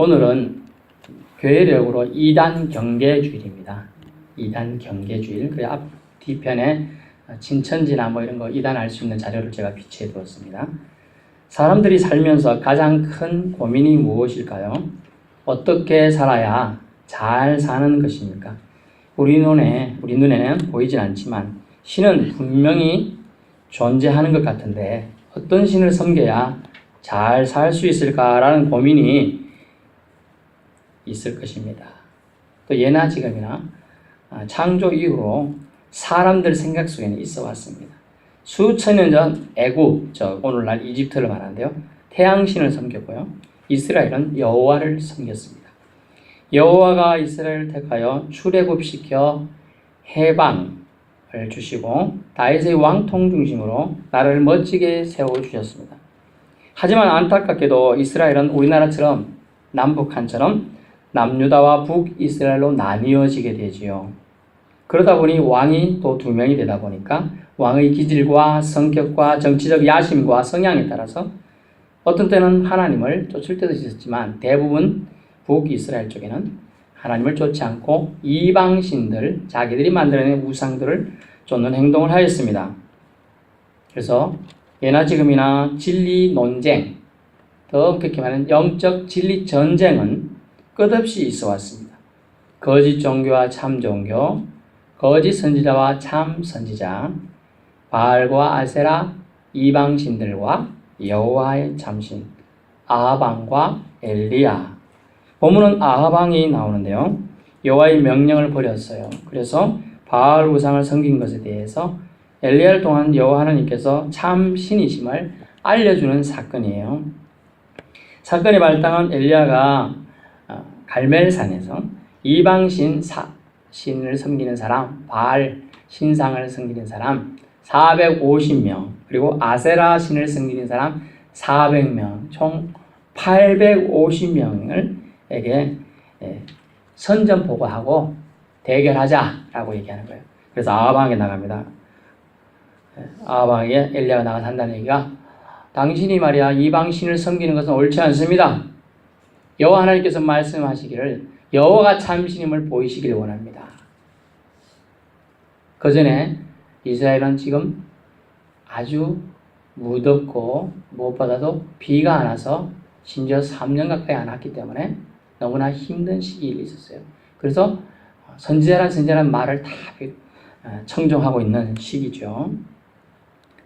오늘은 교회력으로 이단 경계주일입니다. 이단 경계주일. 그 앞 뒤편에 진천지나 뭐 이런 거 이단할 수 있는 자료를 제가 비치해 두었습니다. 사람들이 살면서 가장 큰 고민이 무엇일까요? 어떻게 살아야 잘 사는 것입니까? 우리 눈에는 보이진 않지만 신은 분명히 존재하는 것 같은데 어떤 신을 섬겨야 잘 살 수 있을까라는 고민이 있을 것입니다. 또 예나 지금이나 창조 이후로 사람들 생각 속에는 있어 왔습니다. 수천 년 전 애굽, 오늘날 이집트를 말하는데요. 태양신을 섬겼고요. 이스라엘은 여호와를 섬겼습니다. 여호와가 이스라엘을 택하여 출애굽시켜 해방을 주시고 다윗의 왕통 중심으로 나라를 멋지게 세워주셨습니다. 하지만 안타깝게도 이스라엘은 우리나라처럼 남북한처럼 남유다와 북이스라엘로 나뉘어지게 되지요. 그러다 보니 왕이 또 두 명이 되다 보니까 왕의 기질과 성격과 정치적 야심과 성향에 따라서 어떤 때는 하나님을 쫓을 때도 있었지만 대부분 북이스라엘 쪽에는 하나님을 쫓지 않고 이방신들, 자기들이 만들어낸 우상들을 쫓는 행동을 하였습니다. 그래서 예나 지금이나 진리 논쟁, 더 엄격히 말하면 영적 진리 전쟁은 끝없이 있어 왔습니다. 거짓 종교와 참 종교, 거짓 선지자와 참 선지자, 바알과 아세라, 이방신들과 여호와의 참신, 아하방과 엘리야. 본문은 아하방이 나오는데요. 여호와의 명령을 버렸어요. 그래서 바알 우상을 섬긴 것에 대해서 엘리야를 통한 여호와 하나님께서 참 신이심을 알려주는 사건이에요. 사건의 발단은 엘리야가 갈멜산에서 이방신 신을 섬기는 사람, 바알 신상을 섬기는 사람 450명, 그리고 아세라 신을 섬기는 사람 400명, 총 850명에게 선전포고하고 대결하자라고 얘기하는 거예요. 그래서 아하방에 나갑니다. 아하방에 엘리야가 나가서 한다는 얘기가 당신이 말이야 이방 신을 섬기는 것은 옳지 않습니다. 여호와 하나님께서 말씀하시기를 여호와가 참신임을 보이시기를 원합니다. 그 전에 이스라엘은 지금 아주 무덥고 무엇보다도 비가 안 와서 심지어 3년 가까이 안 왔기 때문에 너무나 힘든 시기에 있었어요. 그래서 선지자란 말을 다 청정하고 있는 시기죠.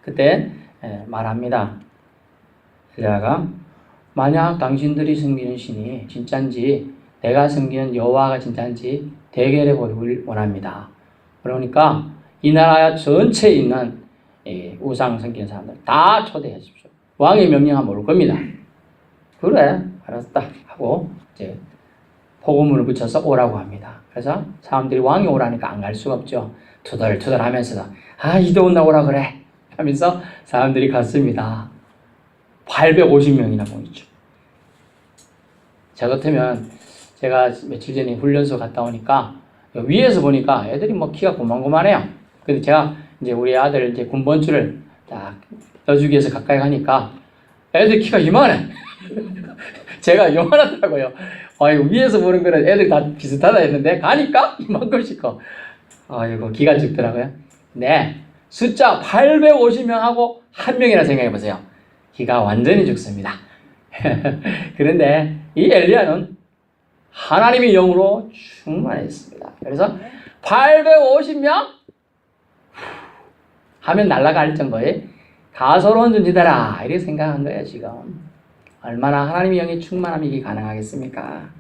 그때 말합니다. 엘리야가 만약 당신들이 섬기는 신이 진짜인지 내가 섬기는 여호와가 진짜인지 대결해 보기를 원합니다. 그러니까 이 나라 전체에 있는 우상 섬기는 사람들 다 초대해 주십시오. 왕의 명령하면 올 겁니다. 그래 알았다 하고 이제 포고문을 붙여서 오라고 합니다. 그래서 사람들이 왕이 오라니까 안 갈 수가 없죠. 투덜투덜 하면서도 이도 온다고 오라 그래 하면서 사람들이 갔습니다. 850명이나 모였죠. 저 같으면 제가 며칠 전에 훈련소 갔다 오니까 위에서 보니까 애들이 뭐 키가 고만고만해요. 근데 제가 이제 우리 아들 이제 군번줄을 딱 넣어주기 위해서 가까이 가니까 애들 키가 이만해. 제가 요만하더라고요. 위에서 보는 거는 애들 다 비슷하다 했는데 가니까 이만큼씩 커. 이거 기가 죽더라고요. 네, 숫자 850명하고 한 명이라 생각해 보세요. 기가 완전히 죽습니다. 그런데 이 엘리야는 하나님의 영으로 충만했습니다. 그래서 850명 하면 날아갈 정도의 다소로운 존재다라 이렇게 생각한 거예요. 지금 얼마나 하나님의 영의 충만함이 이게 가능하겠습니까?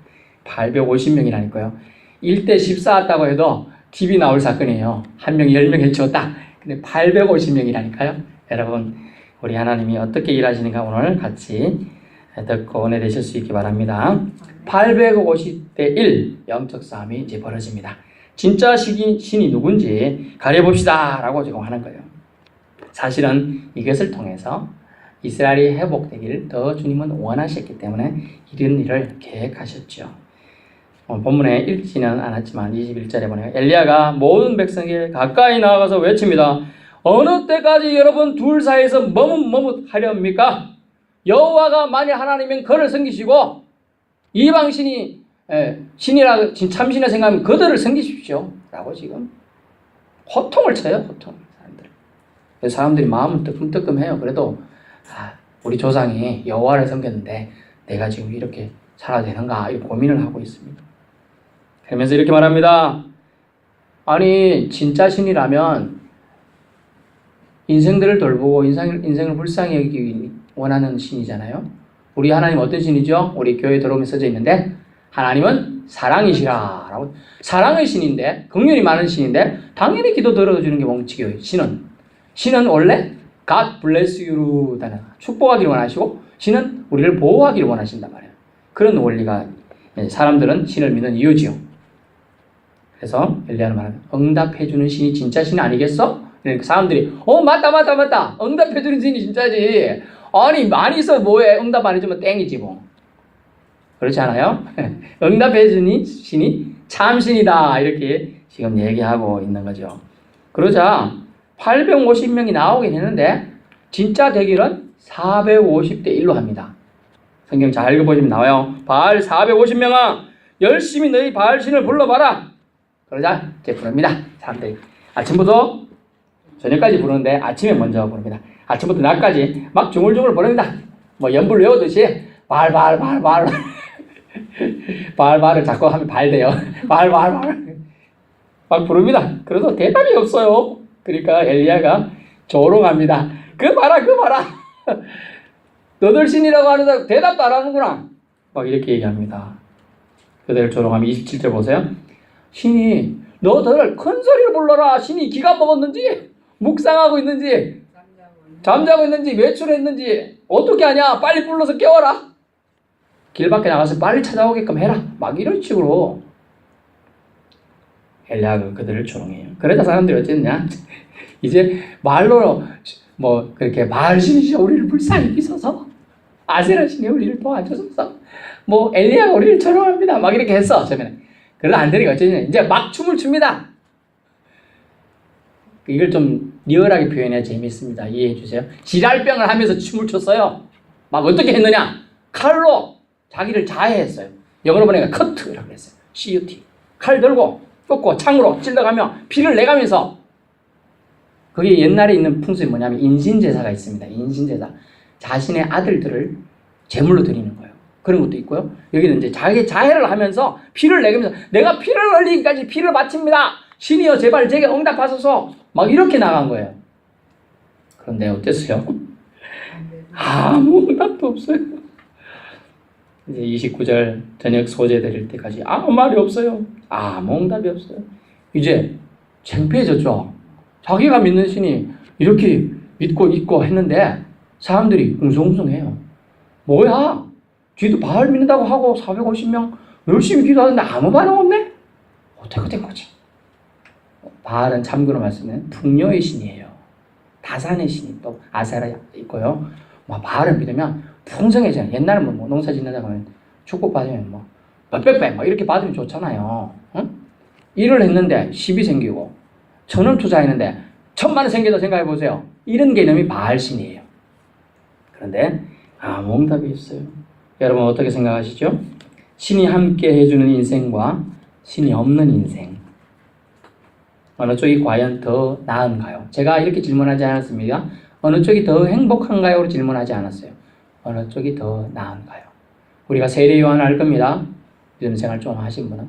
850명이라니까요. 1대 10 쌓았다고 해도 TV 나올 사건이에요. 한 명이 10명 해치웠다. 근데 850명이라니까요. 여러분 우리 하나님이 어떻게 일하시는가 오늘 같이 듣고 은혜 되실 수 있기 바랍니다. 850대 1 영적 싸움이 이제 벌어집니다. 진짜 신이 누군지 가려봅시다 라고 지금 하는 거예요. 사실은 이것을 통해서 이스라엘이 회복되기를 더 주님은 원하셨기 때문에 이런 일을 계획하셨죠. 본문에 읽지는 않았지만 21절에 보니까 엘리야가 모든 백성에게 가까이 나아가서 외칩니다. 어느 때까지 여러분 둘 사이에서 머뭇머뭇하렵니까? 여호와가 만일 하나님이면 그를 섬기시고 이방 신이 신이라 참신이라 생각하면 그들을 섬기십시오 라고 지금 호통을 쳐요. 호통. 사람들이 마음은 뜨끔뜨끔해요. 그래도 우리 조상이 여호와를 섬겼는데 내가 지금 이렇게 살아야 되는가 이 고민을 하고 있습니다. 그러면서 이렇게 말합니다. 아니 진짜 신이라면 인생들을 돌보고 인생을 불쌍히 여기기 원하는 신이잖아요. 우리 하나님 어떤 신이죠? 우리 교회에 들어오면 써져 있는데 하나님은 사랑이시라 라고. 사랑의 신인데 긍휼이 많은 신인데 당연히 기도 들어주는 게 뭉치게요. 신은 원래 God bless you로 축복하기를 원하시고 신은 우리를 보호하기를 원하신단 말이에요. 그런 원리가 사람들은 신을 믿는 이유지요. 그래서 엘리야는 말합니다. 응답해주는 신이 진짜 신 아니겠어? 그러니까 사람들이 맞다 응답해주는 신이 진짜지. 아니 많이 있어 뭐해. 응답 안 해주면 땡이지 뭐. 그렇지 않아요? 응답해주는 신이 참신이다 이렇게 지금 얘기하고 있는 거죠. 그러자 850명이 나오긴 했는데 진짜 대결은 450대 1로 합니다. 성경 잘 읽어보시면 나와요. 바알 450명아 열심히 너희 바알 신을 불러봐라. 그러자 이제 부릅니다. 사람들이 아침부터 저녁까지 부르는데 아침에 먼저 부릅니다. 아침부터 낮까지 막 중얼중얼 부릅니다. 뭐 연불 외우듯이 바알 바알을 자꾸 하면 발돼요. 바알 막 부릅니다. 그래도 대답이 없어요. 그러니까 엘리야가 조롱합니다. 그 봐라 너들 신이라고 하는데 대답도 안 하는구나 막 이렇게 얘기합니다. 그들 조롱하면 27절 보세요. 신이 너들 큰 소리로 불러라. 신이 기가 먹었는지 묵상하고 있는지 잠자고 있는지 외출했는지 어떻게 하냐. 빨리 불러서 깨워라. 길 밖에 나가서 빨리 찾아오게끔 해라. 막 이런 식으로 엘리야가 그들을 조롱해요. 그러자 사람들이 어쨌냐 이제 말로 뭐 그렇게 바알 신이시여 우리를 불쌍히 여기소서 아세라 신이 우리를 도와주소서 뭐 엘리야가 우리를 조롱합니다 막 이렇게 했어. 처음에는 그러나 안 되니까 어쩌냐 이제 막 춤을 춥니다. 이걸 좀 리얼하게 표현해야 재밌습니다. 이해해 주세요. 지랄병을 하면서 춤을 췄어요. 막 어떻게 했느냐 칼로 자기를 자해했어요. 영어로 보니까 커트라고 했어요. CUT 칼 들고 꺾고 창으로 찔러가며 피를 내가면서 그게 옛날에 있는 풍습이 뭐냐면 인신제사가 있습니다. 인신제사. 자신의 아들들을 제물로 드리는 거예요. 그런 것도 있고요. 여기는 이제 자기 자해를 하면서 피를 내가면서 내가 피를 흘리기까지 피를 바칩니다. 신이여 제발 제게 응답하소서 막 이렇게 나간 거예요. 그런데 어땠어요? 아무 응답도 없어요. 이제 29절 저녁 소재 드릴 때까지 아무 말이 없어요. 아무 응답이 없어요. 이제 창피해졌죠. 자기가 믿는 신이 이렇게 믿고 있고 했는데 사람들이 웅성웅성해요. 뭐야? 쥐도 바알 믿는다고 하고 450명 열심히 기도하는데 아무 반응 없네? 어떻게 된 거지? 바알은 참고로 말씀은 풍요의 신이에요. 다산의 신이 또 아세라 있고요. 바알을 믿으면 풍성해져요. 옛날은 뭐 농사 짓는다고 하면 축복받으면 뭐 몇백 배 뭐 이렇게 받으면 좋잖아요. 응? 일을 했는데 10이 생기고 1,000원 투자했는데 1,000만 원 생겨도 생각해 보세요. 이런 개념이 바알신이에요. 그런데 아무 응답이 없어요. 여러분 어떻게 생각하시죠? 신이 함께 해주는 인생과 신이 없는 인생 어느 쪽이 과연 더 나은가요? 제가 이렇게 질문하지 않았습니다. 어느 쪽이 더 행복한가요? 질문하지 않았어요. 어느 쪽이 더 나은가요? 우리가 세례요한 알 겁니다. 믿음 생활 좀 하신 분은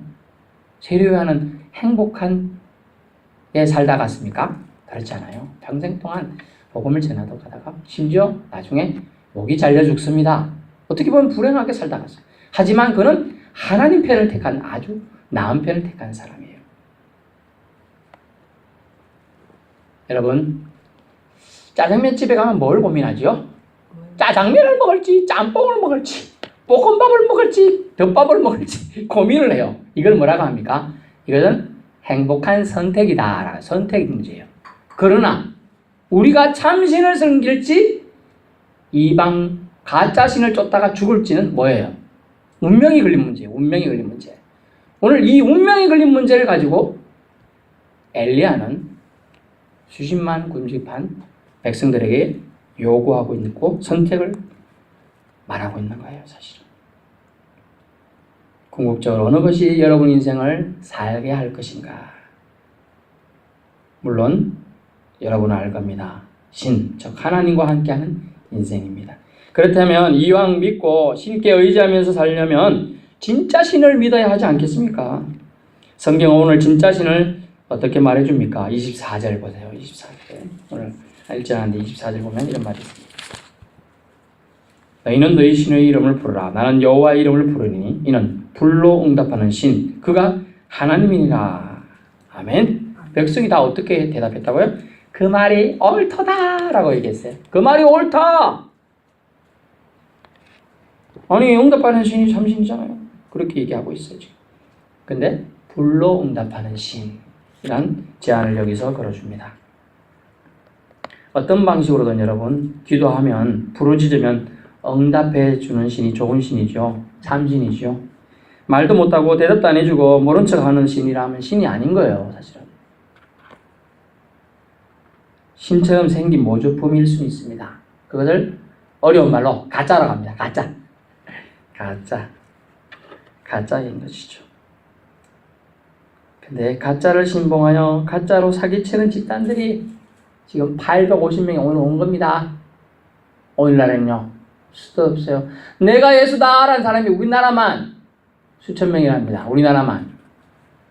세례요한은 행복한 에 살다 갔습니까? 그렇지 않아요. 평생 동안 복음을 전하다 가다가 심지어 나중에 목이 잘려 죽습니다. 어떻게 보면 불행하게 살다 갔어요. 하지만 그는 하나님 편을 택한 아주 나은 편을 택한 사람이에요. 여러분 짜장면집에 가면 뭘 고민하죠? 짜장면을 먹을지 짬뽕을 먹을지 볶음밥을 먹을지 덮밥을 먹을지 고민을 해요. 이걸 뭐라고 합니까? 이것은 행복한 선택이다. 선택 문제예요. 그러나 우리가 참신을 섬길지 이방 가짜신을 쫓다가 죽을지는 뭐예요? 운명이 걸린 문제예요. 운명이 걸린 문제. 오늘 이 운명이 걸린 문제를 가지고 엘리야는 수십만 군집한 백성들에게 요구하고 있고 선택을 말하고 있는 거예요. 사실은. 궁극적으로 어느 것이 여러분 인생을 살게 할 것인가? 물론 여러분은 알 겁니다. 신, 즉 하나님과 함께하는 인생입니다. 그렇다면 이왕 믿고 신께 의지하면서 살려면 진짜 신을 믿어야 하지 않겠습니까? 성경은 오늘 진짜 신을 어떻게 말해줍니까? 24절 보세요. 24절. 오늘 읽지 않았는데 24절 보면 이런 말이 있습니다. 너희는 너희 신의 이름을 부르라. 나는 여호와의 이름을 부르니 이는 불로 응답하는 신. 그가 하나님이니라. 아멘. 백성이 다 어떻게 대답했다고요? 그 말이 옳다라고 얘기했어요. 그 말이 옳다. 아니 응답하는 신이 참신이잖아요. 그렇게 얘기하고 있어요 지금. 근데 불로 응답하는 신이란 제안을 여기서 걸어줍니다. 어떤 방식으로든 여러분 기도하면 부르짖으면 응답해 주는 신이 좋은 신이죠. 참신이죠. 말도 못하고 대답도 안 해주고 모른 척하는 신이라면 신이 아닌 거예요. 사실은. 신처럼 생긴 모조품일 수 있습니다. 그것을 어려운 말로 가짜라고 합니다. 가짜인 것이죠. 근데 가짜를 신봉하여 가짜로 사기치는 집단들이 지금 850명이 오늘 온 겁니다. 오늘날엔요. 수도 없어요. 내가 예수다라는 사람이 우리나라만 수천 명이랍니다. 우리나라만.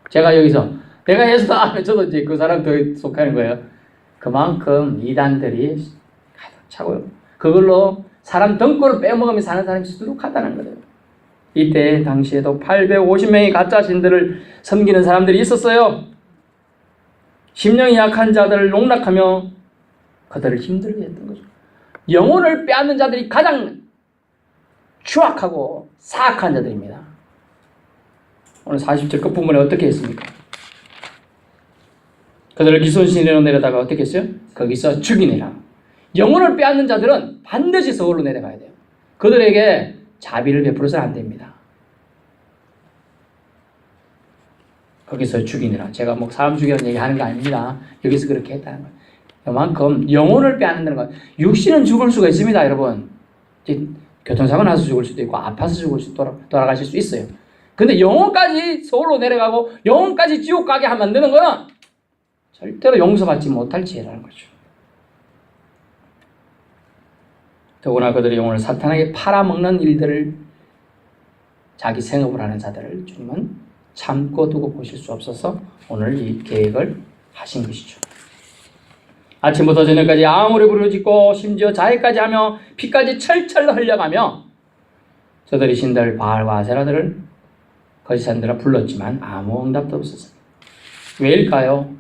제가 여기서 내가 예수다 하면 저도 이제 그 사람들 속하는 거예요. 그만큼 이단들이 가득 차고요. 그걸로 사람 등골을 빼먹으며 사는 사람이 수두룩하다는 거예요. 이때 당시에도 850명의 가짜 신들을 섬기는 사람들이 있었어요. 심령이 약한 자들을 농락하며 그들을 힘들게 했던 거죠. 영혼을 빼앗는 자들이 가장 추악하고 사악한 자들입니다. 오늘 40절 끝부분에 어떻게 했습니까? 그들을 기손신으로 내려다가 어떻게 했어요? 거기서 죽이내라. 영혼을 빼앗는 자들은 반드시 서울로 내려가야 돼요. 그들에게 자비를 베풀어서는 안 됩니다. 거기서 죽이느라. 제가 뭐 사람 죽이라는 얘기 하는 거 아닙니다. 여기서 그렇게 했다는 거예요. 그만큼 영혼을 빼앗는다는 거예요. 육신은 죽을 수가 있습니다, 여러분. 교통사고 나서 죽을 수도 있고 아파서 죽을 수도 돌아가실 수 있어요. 근데 영혼까지 서울로 내려가고 영혼까지 지옥 가게 만드는 거는 절대로 용서받지 못할 죄라는 거죠. 더구나 그들의 영혼을 사탄에게 팔아먹는 일들을 자기 생업을 하는 자들을 주님은 참고 두고 보실 수 없어서 오늘 이 계획을 하신 것이죠. 아침부터 저녁까지 아무리 부르짖고 심지어 자해까지 하며 피까지 철철 흘려가며 저들이 신들 바알과 아세라들을 거짓산들아 불렀지만 아무 응답도 없었습니다. 왜일까요?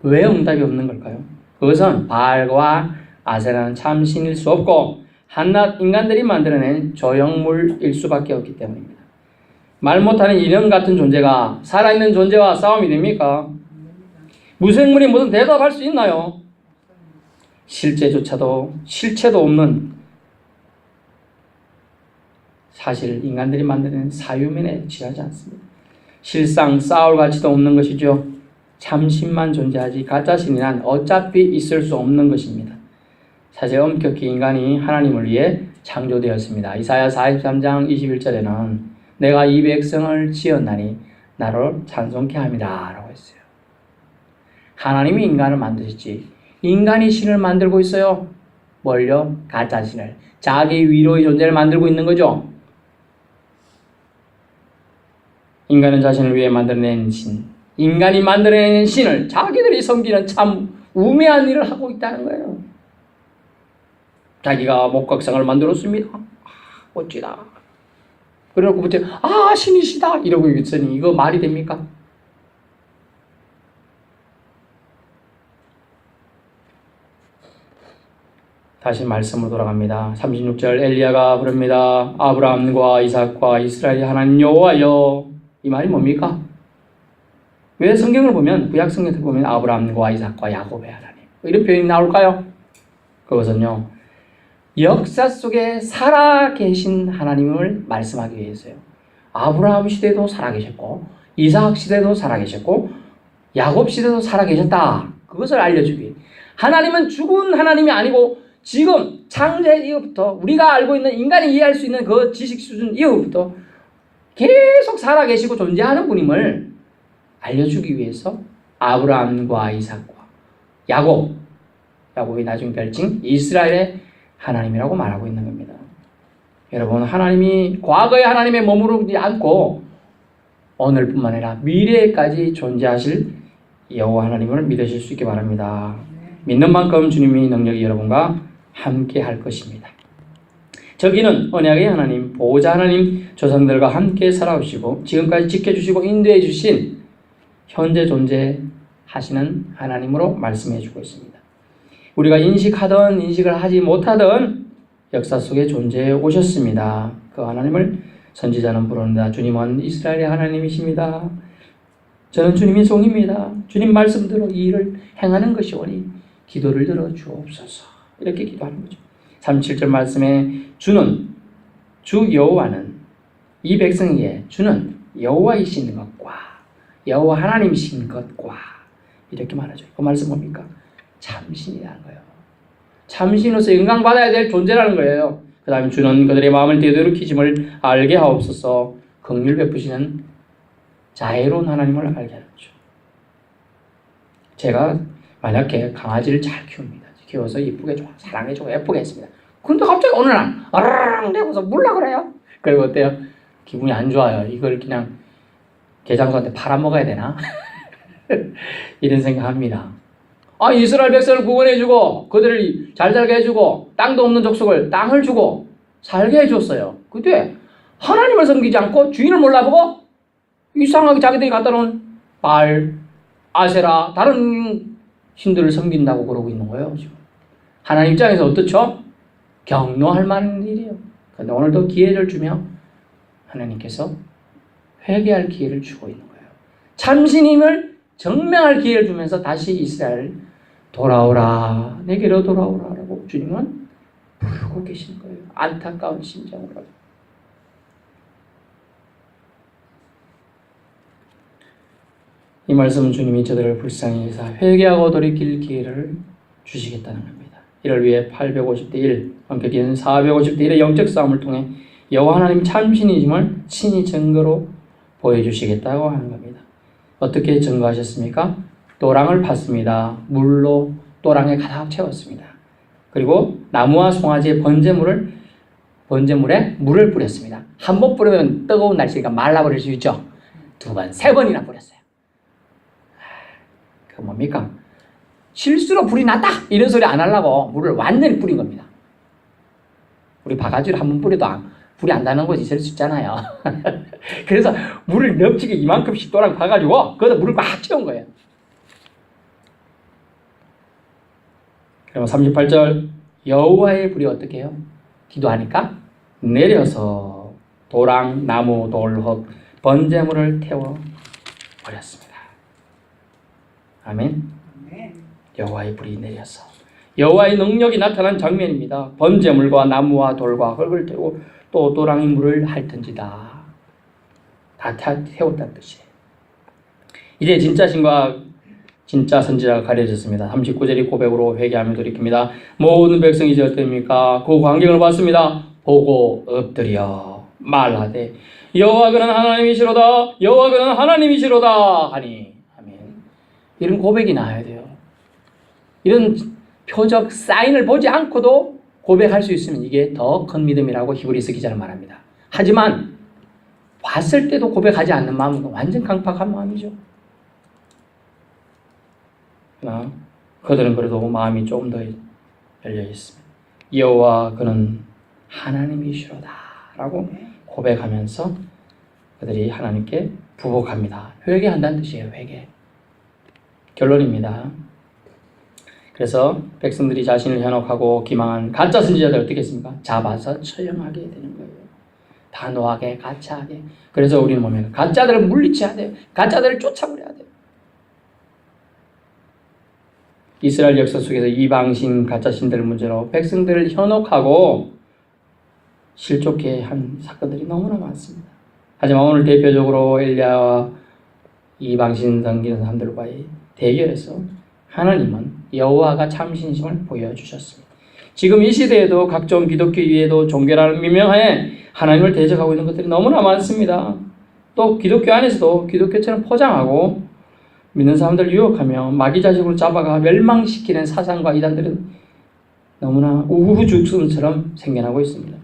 왜 응답이 없는 걸까요? 그것은 바알과 아세라는 참신일 수 없고 한낱 인간들이 만들어낸 조형물일 수밖에 없기 때문입니다. 말 못하는 인형 같은 존재가 살아있는 존재와 싸움이 됩니까? 무생물이 무슨 대답할 수 있나요? 실체도 없는 사실 인간들이 만드는 사유면에 취하지 않습니다. 실상 싸울 가치도 없는 것이죠. 참신만 존재하지 가짜신이란 어차피 있을 수 없는 것입니다. 사실 엄격히 인간이 하나님을 위해 창조되었습니다. 이사야 43장 21절에는 내가 이 백성을 지었나니 나를 찬송케 함이라 라고 했어요. 하나님이 인간을 만드셨지 인간이 신을 만들고 있어요. 뭘요? 가짜 신을. 자기 위로의 존재를 만들고 있는 거죠. 인간은 자신을 위해 만들어낸 신, 인간이 만들어낸 신을 자기들이 섬기는 참 우매한 일을 하고 있다는 거예요. 자기가 목각상을 만들었습니다. 멋지다. 그래놓고 부터 신이시다 이러고 있으니 이거 말이 됩니까? 다시 말씀으로 돌아갑니다. 36절 엘리야가 부릅니다. 아브라함과 이삭과 이스라엘의 하나님 여호와여. 이 말이 뭡니까? 왜 성경을 보면 구약 성경을 보면 아브라함과 이삭과 야곱의 하나님 이런 표현이 나올까요? 그것은요 역사 속에 살아계신 하나님을 말씀하기 위해서요. 아브라함 시대도 살아계셨고 이삭 시대도 살아계셨고 야곱 시대도 살아계셨다. 그것을 알려주기 위해. 하나님은 죽은 하나님이 아니고 지금 창세 이후부터 우리가 알고 있는 인간이 이해할 수 있는 그 지식 수준 이후부터 계속 살아계시고 존재하는 분임을 알려주기 위해서 아브라함과 이삭과 야곱이 나중 별칭 이스라엘의 하나님이라고 말하고 있는 겁니다. 여러분, 하나님이 과거의 하나님에 머무르지 않고 오늘뿐만 아니라 미래까지 존재하실 여호와 하나님을 믿으실 수 있게 바랍니다. 믿는 만큼 주님의 능력이 여러분과 함께 할 것입니다. 저기는 언약의 하나님, 보호자 하나님, 조상들과 함께 살아오시고 지금까지 지켜주시고 인도해 주신 현재 존재하시는 하나님으로 말씀해 주고 있습니다. 우리가 인식하든 인식을 하지 못하든 역사 속에 존재해 오셨습니다. 그 하나님을 선지자는 부릅니다. 주님은 이스라엘의 하나님이십니다. 저는 주님의 종입니다. 주님 말씀대로 이 일을 행하는 것이 오니 기도를 들어 주옵소서. 이렇게 기도하는 거죠. 37절 말씀에 주 여호와는 이 백성에게 주는 여호와이신 것과 여호와 하나님이신 것과 이렇게 말하죠. 그 말씀 뭡니까? 참신이라는 거예요. 참신으로서 영광받아야 될 존재라는 거예요. 그 다음에 주는 그들의 마음을 되돌이키심을 알게 하옵소서. 긍휼 베푸시는 자애로운 하나님을 알게 하죠. 제가 만약에 강아지를 잘 키웁니다. 키워서 이쁘게 좋아, 사랑해주고 예쁘게 했습니다. 근데 갑자기 어느 날 아르르 내고서 물라 그래요. 그리고 어때요? 기분이 안 좋아요. 이걸 그냥 개장수한테 팔아먹어야 되나? 이런 생각합니다. 이스라엘 백성을 구원해주고 그들을 잘 살게 해주고 땅도 없는 족속을 땅을 주고 살게 해줬어요. 근데 하나님을 섬기지 않고 주인을 몰라보고 이상하게 자기들이 갖다 놓은 바알, 아세라, 다른 신들을 섬긴다고 그러고 있는 거예요. 지금. 하나님 입장에서 어떻죠? 격노할 만한 일이에요. 그런데 오늘도 기회를 주며 하나님께서 회개할 기회를 주고 있는 거예요. 참신임을 증명할 기회를 주면서 다시 이스라엘 돌아오라, 내게로 돌아오라 라고 주님은 부르고 계시는 거예요. 안타까운 심정으로. 이 말씀은 주님이 저들을 불쌍히 여기사 회개하고 돌이킬 기회를 주시겠다는 겁니다. 이를 위해 850대 1, 엄격히는 450대 1의 영적 싸움을 통해 여호와 하나님 참신이심을 친히 증거로 보여주시겠다고 하는 겁니다. 어떻게 증거하셨습니까? 또랑을 팠습니다. 물로 또랑에 가득 채웠습니다. 그리고 나무와 송아지의 번제물에 물을 뿌렸습니다. 한 번 뿌리면 뜨거운 날씨니까 말라버릴 수 있죠. 2번, 3번이나 뿌렸어요. 그 뭡니까? 실수로 불이 났다! 이런 소리 안 하려고 물을 완전히 뿌린 겁니다. 우리 바가지를 한 번 뿌려도 불이 안 나는 곳이 있을 수 있잖아요. 그래서 물을 넙치게 이만큼씩 또랑 봐가지고 거기다 물을 꽉 채운 거예요. 그리고 38절 여호와의 불이 어떻게 해요? 기도하니까 내려서 도랑, 나무, 돌, 흙, 번제물을 태워 버렸습니다. 아멘. 여호와의 불이 내려서 여호와의 능력이 나타난 장면입니다. 번제물과 나무와 돌과 흙을 태우고 또 도랑이 물을 핥은지다. 다 태웠다는 뜻이에요. 이제 진짜 신과 진짜 선지자가 가려졌습니다. 39절이 고백으로 회개하며 돌이킵니다. 모든 백성이 이제 어떻습니까? 그 광경을 봤습니다. 보고 엎드려 말하되 여호와 그는 하나님이시로다, 여호와 그는 하나님이시로다 하니. 아멘. 이런 고백이 나와야 돼요. 이런 표적 사인을 보지 않고도 고백할 수 있으면 이게 더 큰 믿음이라고 히브리서 기자는 말합니다. 하지만 봤을 때도 고백하지 않는 마음은 완전 강팍한 마음이죠. 그러나 그들은 그래도 마음이 조금 더 열려 있습니다. 여호와 그는 하나님이시로다 라고 고백하면서 그들이 하나님께 부복합니다. 회개한다는 뜻이에요. 회개. 결론입니다. 그래서 백성들이 자신을 현혹하고 기망한 가짜 선지자들 어떻게 했습니까? 잡아서 처형하게 되는 거예요. 단호하게, 가짜하게. 그래서 우리는 보면 가짜들을 물리쳐야 돼요. 가짜들을 쫓아버려야 돼요. 이스라엘 역사 속에서 이방신, 가짜신들 문제로 백성들을 현혹하고 실족해 한 사건들이 너무나 많습니다. 하지만 오늘 대표적으로 엘리야와 이방신 섬기는 사람들과의 대결에서 하나님은 여호와가 참신심을 보여주셨습니다. 지금 이 시대에도 각종 기독교 이외에도 종교라는 미명하에 하나님을 대적하고 있는 것들이 너무나 많습니다. 또 기독교 안에서도 기독교처럼 포장하고 믿는 사람들을 유혹하며 마귀자식으로 잡아가 멸망시키는 사상과 이단들은 너무나 우후죽순처럼 생겨나고 있습니다.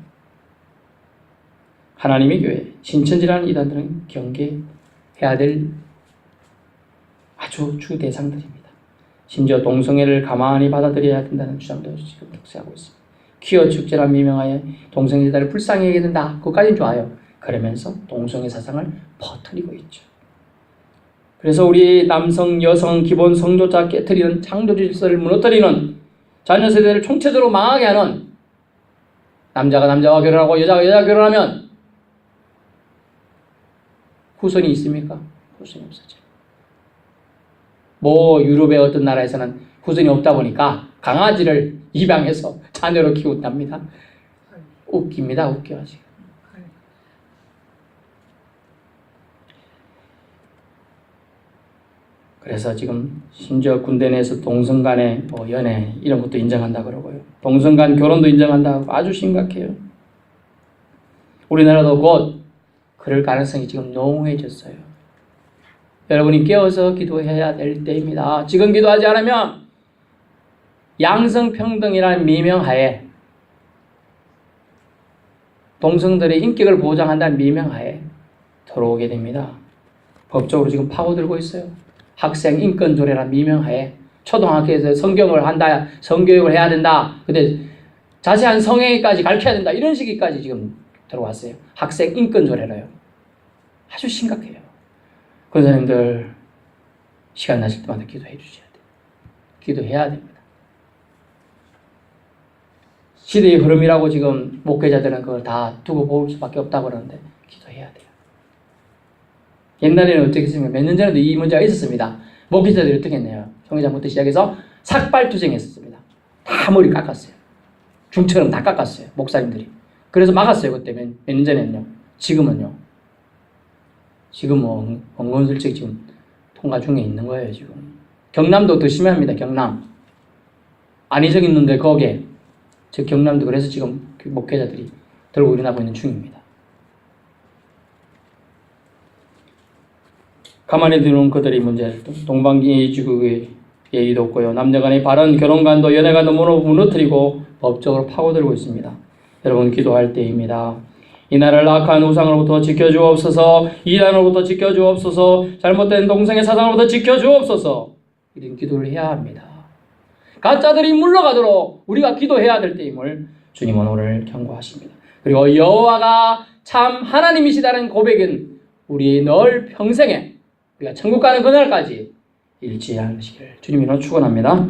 하나님의 교회, 신천지라는 이단들은 경계해야 될 아주 주 대상들입니다. 심지어 동성애를 가만히 받아들여야 된다는 주장도 지금 득세하고 있습니다. 퀴어 축제란 미명하에 동성애자를 불쌍히 여겨야 된다. 그것까지는 좋아요. 그러면서 동성애 사상을 퍼뜨리고 있죠. 그래서 우리 남성, 여성, 기본 성조차 깨트리는 창조 질서를 무너뜨리는 자녀 세대를 총체적으로 망하게 하는 남자가 남자와 결혼하고 여자가 여자와 결혼하면 후손이 있습니까? 후손이 없어져요. 유럽의 어떤 나라에서는 후손이 없다 보니까 강아지를 입양해서 자녀로 키운답니다. 웃깁니다. 웃겨 지금. 그래서 지금 심지어 군대 내에서 동성 간의 연애 이런 것도 인정한다 그러고요. 동성 간 결혼도 인정한다고 아주 심각해요. 우리나라도 곧 그럴 가능성이 지금 농후해졌어요. 여러분이 깨어서 기도해야 될 때입니다. 지금 기도하지 않으면 양성평등이라는 미명하에 동성들의 인격을 보장한다는 미명하에 들어오게 됩니다. 법적으로 지금 파고들고 있어요. 학생 인권조례라는 미명하에 초등학교에서 성경을 한다, 성교육을 해야 된다. 근데 자세한 성행위까지 가르쳐야 된다. 이런 시기까지 지금 들어왔어요. 학생 인권조례로요. 아주 심각해요. 권사님들 시간 나실 때마다 기도해 주셔야 돼요. 기도해야 됩니다. 시대의 흐름이라고 지금 목회자들은 그걸 다 두고 볼 수밖에 없다고 그러는데 기도해야 돼요. 옛날에는 어떻게 했습니까? 몇 년 전에도 이 문제가 있었습니다. 목회자들이 어떻게 했나요? 성회장부터 시작해서 삭발투쟁했었습니다. 다 머리 깎았어요. 중처럼 다 깎았어요. 목사님들이. 그래서 막았어요. 그때 몇 년 전에는요. 지금은요. 지금 은근슬쩍 지금 통과 중에 있는 거예요. 지금. 경남도 더 심합니다. 경남. 안희정 있는데 거기에. 저 경남도 그래서 지금 목회자들이 들고 일어나고 있는 중입니다. 가만히 두는 그들의 문제를 동방예의주국의 예의도 없고요. 남녀간의 바른 결혼관도 연애관도 무너뜨리고 법적으로 파고들고 있습니다. 여러분 기도할 때입니다. 이 나라를 악한 우상으로부터 지켜주옵소서. 이단으로부터 지켜주옵소서. 잘못된 동성애 사상으로부터 지켜주옵소서. 이런 기도를 해야 합니다. 가짜들이 물러가도록 우리가 기도해야 될 때임을 주님은 오늘 경고하십니다. 그리고 여호와가 참 하나님이시다는 고백은 우리 늘 평생에 우리가 천국 가는 그날까지 잃지 않으시기를 주님이 축원합니다.